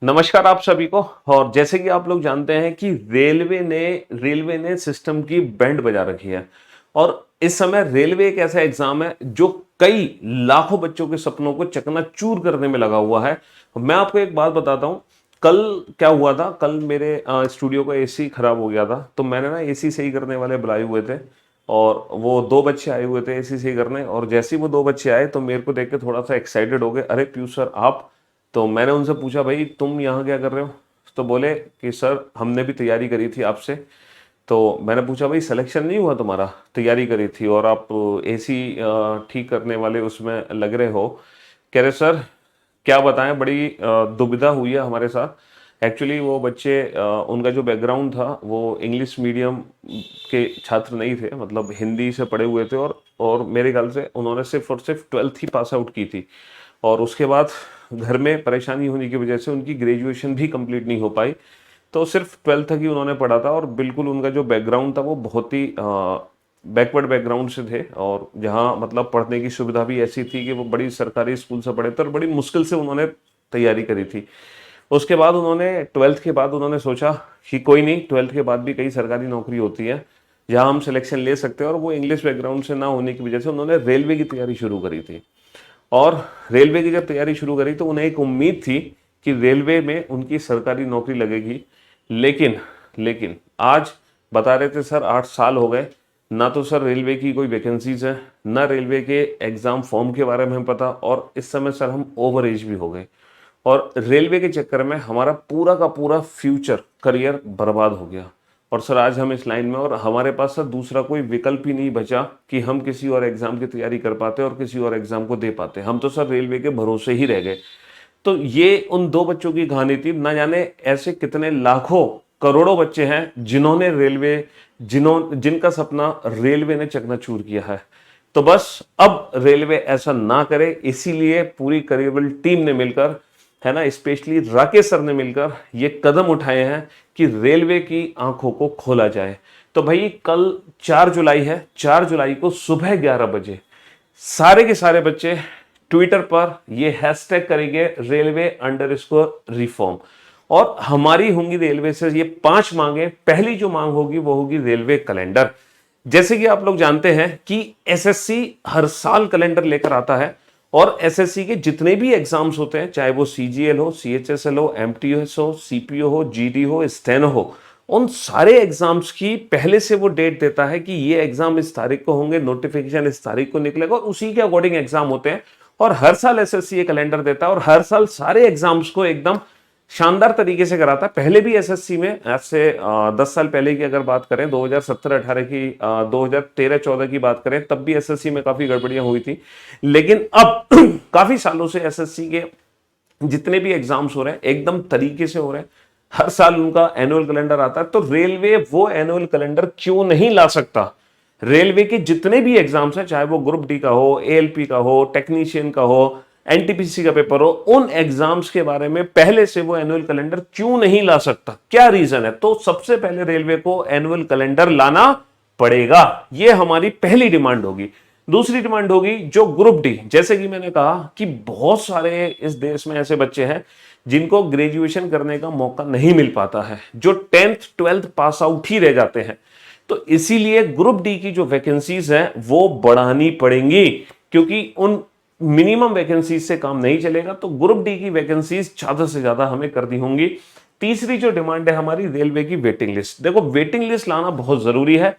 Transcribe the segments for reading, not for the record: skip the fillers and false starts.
नमस्कार आप सभी को। और जैसे कि आप लोग जानते हैं कि रेलवे ने सिस्टम की बैंड बजा रखी है। और इस समय रेलवे एक ऐसा एग्जाम है जो कई लाखों बच्चों के सपनों को चकनाचूर करने में लगा हुआ है। मैं आपको एक बात बताता हूँ। कल क्या हुआ था, कल मेरे स्टूडियो का एसी खराब हो गया था, तो मैंने ना एसी सही करने वाले बुलाए हुए थे। और वो दो बच्चे आए हुए थे एसी सही करने, और जैसे ही वो दो बच्चे आए तो मेरे को देख के थोड़ा सा एक्साइटेड हो गए। अरे पीयूष सर आप। तो मैंने उनसे पूछा भाई तुम यहाँ क्या कर रहे हो। तो बोले कि सर हमने भी तैयारी करी थी आपसे। तो मैंने पूछा भाई सिलेक्शन नहीं हुआ तुम्हारा, तैयारी करी थी और आप एसी ठीक करने वाले उसमें लग रहे हो। कह रहे सर क्या बताएं, बड़ी दुविधा हुई है हमारे साथ। एक्चुअली वो बच्चे उनका जो बैकग्राउंड था वो इंग्लिश मीडियम के छात्र नहीं थे, मतलब हिंदी से पढ़े हुए थे। और मेरे ख्याल से उन्होंने सिर्फ और सिर्फ 12th ही पास आउट की थी। और उसके बाद घर में परेशानी होने की वजह से उनकी ग्रेजुएशन भी कंप्लीट नहीं हो पाई। तो सिर्फ 12th तक ही उन्होंने पढ़ा था, और बिल्कुल उनका जो बैकग्राउंड था वो बहुत ही बैकवर्ड बैकग्राउंड से थे। और जहाँ मतलब पढ़ने की सुविधा भी ऐसी थी कि वो बड़ी सरकारी स्कूल से पढ़े थे, और बड़ी मुश्किल से उन्होंने तैयारी करी थी। उसके बाद उन्होंने 12th के बाद उन्होंने सोचा कि कोई नहीं, 12th के बाद भी कई सरकारी नौकरी होती है जहाँ हम सिलेक्शन ले सकते हैं। और वो इंग्लिश बैकग्राउंड से ना होने की वजह से उन्होंने रेलवे की तैयारी शुरू करी थी। और रेलवे की जब तैयारी शुरू करी तो उन्हें एक उम्मीद थी कि रेलवे में उनकी सरकारी नौकरी लगेगी। लेकिन लेकिन आज बता रहे थे सर 8 साल हो गए, ना तो सर रेलवे की कोई वैकेंसीज है, ना रेलवे के एग्जाम फॉर्म के बारे में हमें पता। और इस समय सर हम ओवर एज भी हो गए, और रेलवे के चक्कर में हमारा पूरा का पूरा फ्यूचर करियर बर्बाद हो गया। और सर आज हम इस लाइन में, और हमारे पास सर दूसरा कोई विकल्प ही नहीं बचा कि हम किसी और एग्जाम की तैयारी कर पाते और किसी और एग्जाम को दे पाते। हम तो सर रेलवे के भरोसे ही रह गए। तो ये उन दो बच्चों की कहानी थी। ना जाने ऐसे कितने लाखों करोड़ों बच्चे हैं जिनका सपना रेलवे ने चकनाचूर किया है। तो बस अब रेलवे ऐसा ना करे, इसीलिए पूरी करियबल टीम ने मिलकर, है ना, स्पेशली राकेश सर ने मिलकर ये कदम उठाए हैं कि रेलवे की आंखों को खोला जाए। तो भाई कल 4 जुलाई है, 4 जुलाई को सुबह 11 बजे सारे के सारे बच्चे ट्विटर पर ये हैशटैग करेंगे रेलवे_रिफॉर्म। और हमारी होंगी रेलवे से ये 5 मांगे। पहली जो मांग होगी वो होगी रेलवे कैलेंडर। जैसे कि आप लोग जानते हैं कि एसएससी हर साल कैलेंडर लेकर आता है, और एसएससी के जितने भी एग्जाम्स होते हैं, चाहे वो सीजीएल हो, सीएचएसएल हो, एमटीएस हो, सीपीओ हो, जीडी हो, स्टेनो हो, उन सारे एग्जाम्स की पहले से वो डेट देता है कि ये एग्जाम इस तारीख को होंगे, नोटिफिकेशन इस तारीख को निकलेगा, और उसी के अकॉर्डिंग एग्जाम होते हैं। और हर साल एसएससी ये कैलेंडर देता है, और हर साल सारे एग्जाम्स को एकदम शानदार तरीके से कराता है। पहले भी एसएससी में आज से 10 साल पहले की अगर बात करें, 2017-18 की, 2013-14 की बात करें, तब भी एसएससी में काफी गड़बड़ियां हुई थी। लेकिन अब काफी सालों से एसएससी के जितने भी एग्जाम्स हो रहे हैं एकदम तरीके से हो रहे हैं। हर साल उनका एनुअल कैलेंडर आता है। तो रेलवे वो एनुअल कैलेंडर क्यों नहीं ला सकता। रेलवे के जितने भी एग्जाम्स हैं, चाहे वो ग्रुप डी का हो, एएलपी का हो, टेक्नीशियन का हो, एनटीपीसी का पेपर हो, उन एग्जाम्स के बारे में पहले से वो एनुअल कैलेंडर क्यों नहीं ला सकता, क्या रीजन है। तो सबसे पहले रेलवे को एनुअल कैलेंडर लाना पड़ेगा, ये हमारी पहली डिमांड होगी। दूसरी डिमांड होगी जो ग्रुप डी, जैसे कि मैंने कहा कि बहुत सारे इस देश में ऐसे बच्चे हैं जिनको ग्रेजुएशन करने का मौका नहीं मिल पाता है, जो 10th 12th पास आउट ही रह जाते हैं। तो इसीलिए ग्रुप डी की जो वैकेंसीज हैं वो बढ़ानी पड़ेंगी, क्योंकि उन मिनिमम वैकेंसीज से काम नहीं चलेगा। तो ग्रुप डी की वैकेंसीज ज्यादा से ज्यादा हमें कर दी होंगी। तीसरी जो डिमांड है हमारी, रेलवे की वेटिंग लिस्ट। देखो वेटिंग लिस्ट लाना बहुत जरूरी है,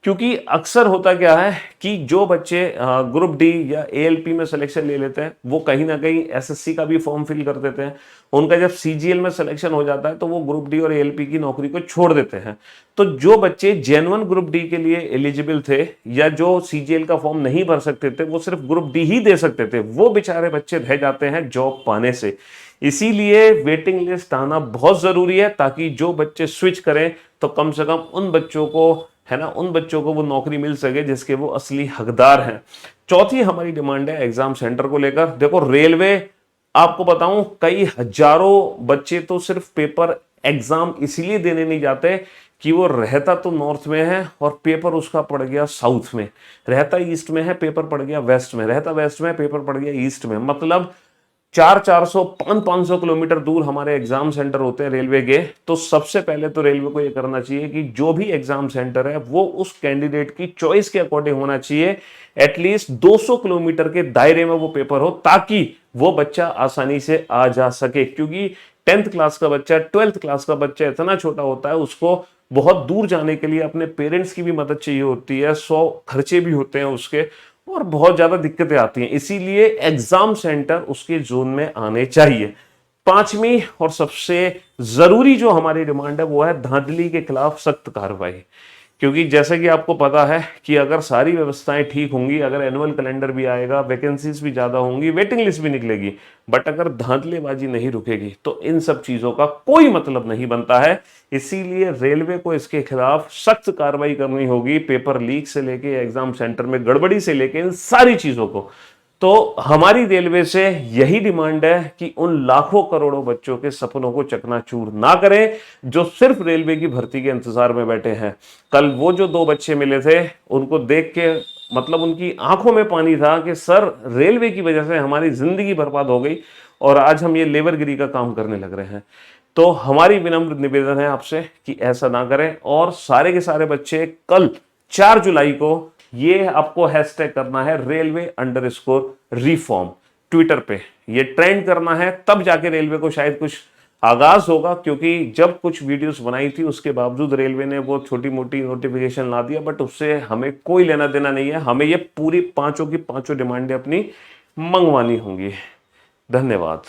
क्योंकि अक्सर होता क्या है कि जो बच्चे ग्रुप डी या एएलपी में सिलेक्शन ले लेते हैं वो कहीं ना कहीं एसएससी का भी फॉर्म फिल कर देते हैं। उनका जब सीजीएल में सिलेक्शन हो जाता है तो वो ग्रुप डी और एएलपी की नौकरी को छोड़ देते हैं। तो जो बच्चे जेन्युइन ग्रुप डी के लिए एलिजिबल थे, या जो सीजीएल का फॉर्म नहीं भर सकते थे, वो सिर्फ ग्रुप डी ही दे सकते थे, वो बेचारे बच्चे रह जाते हैं जॉब पाने से। इसीलिए वेटिंग लिस्ट आना बहुत जरूरी है, ताकि जो बच्चे स्विच करें तो कम से कम उन बच्चों को, है ना, उन बच्चों को वो नौकरी मिल सके जिसके वो असली हकदार हैं। चौथी हमारी डिमांड है एग्जाम सेंटर को लेकर। देखो रेलवे, आपको बताऊं, कई हजारों बच्चे तो सिर्फ पेपर एग्जाम इसीलिए देने नहीं जाते कि वो रहता तो नॉर्थ में है और पेपर उसका पड़ गया साउथ में, रहता ईस्ट में है पेपर पड़ गया वेस्ट में, रहता वेस्ट में पेपर पड़ गया ईस्ट में। मतलब 400 500 किलोमीटर दूर हमारे एग्जाम सेंटर होते हैं रेलवे के, तो सबसे पहले तो रेलवे को ये करना चाहिए कि जो भी एग्जाम सेंटर है वो उस कैंडिडेट की चॉइस के अकॉर्डिंग होना चाहिए। एटलीस्ट 200 किलोमीटर के दायरे में वो पेपर हो, ताकि वो बच्चा आसानी से आ जा सके। क्योंकि 10th क्लास का बच्चा, 12th क्लास का बच्चा इतना छोटा होता है, उसको बहुत दूर जाने के लिए अपने पेरेंट्स की भी मदद चाहिए होती है, 100 खर्चे भी होते हैं उसके, और बहुत ज्यादा दिक्कतें आती हैं। इसीलिए एग्जाम सेंटर उसके जोन में आने चाहिए। पांचवी और सबसे जरूरी जो हमारी डिमांड है वो है धांधली के खिलाफ सख्त कार्रवाई। क्योंकि जैसे कि आपको पता है कि अगर सारी व्यवस्थाएं ठीक होंगी, अगर एनुअल कैलेंडर भी आएगा, वैकेंसीज भी ज्यादा होंगी, वेटिंग लिस्ट भी निकलेगी, बट अगर धांधलेबाजी नहीं रुकेगी तो इन सब चीजों का कोई मतलब नहीं बनता है। इसीलिए रेलवे को इसके खिलाफ सख्त कार्रवाई करनी होगी, पेपर लीक से लेके एग्जाम सेंटर में गड़बड़ी से लेके इन सारी चीजों को। तो हमारी रेलवे से यही डिमांड है कि उन लाखों करोड़ों बच्चों के सपनों को चकनाचूर ना करें जो सिर्फ रेलवे की भर्ती के इंतजार में बैठे हैं। कल वो जो 2 बच्चे मिले थे, उनको देख के मतलब उनकी आंखों में पानी था कि सर, रेलवे की वजह से हमारी जिंदगी बर्बाद हो गई और आज हम ये लेबरगिरी का काम करने लग रहे हैं। तो हमारी विनम्र निवेदन है आपसे कि ऐसा ना करें, और सारे के सारे बच्चे कल 4 जुलाई को ये आपको हैशटैग करना है railway_reform ट्विटर पे, ये ट्रेंड करना है, तब जाके रेलवे को शायद कुछ आगाज होगा। क्योंकि जब कुछ वीडियोस बनाई थी उसके बावजूद रेलवे ने वो छोटी मोटी नोटिफिकेशन ला दिया, बट उससे हमें कोई लेना देना नहीं है। हमें ये पूरी पांचों की पांचों डिमांडें अपनी मंगवानी होंगी। धन्यवाद।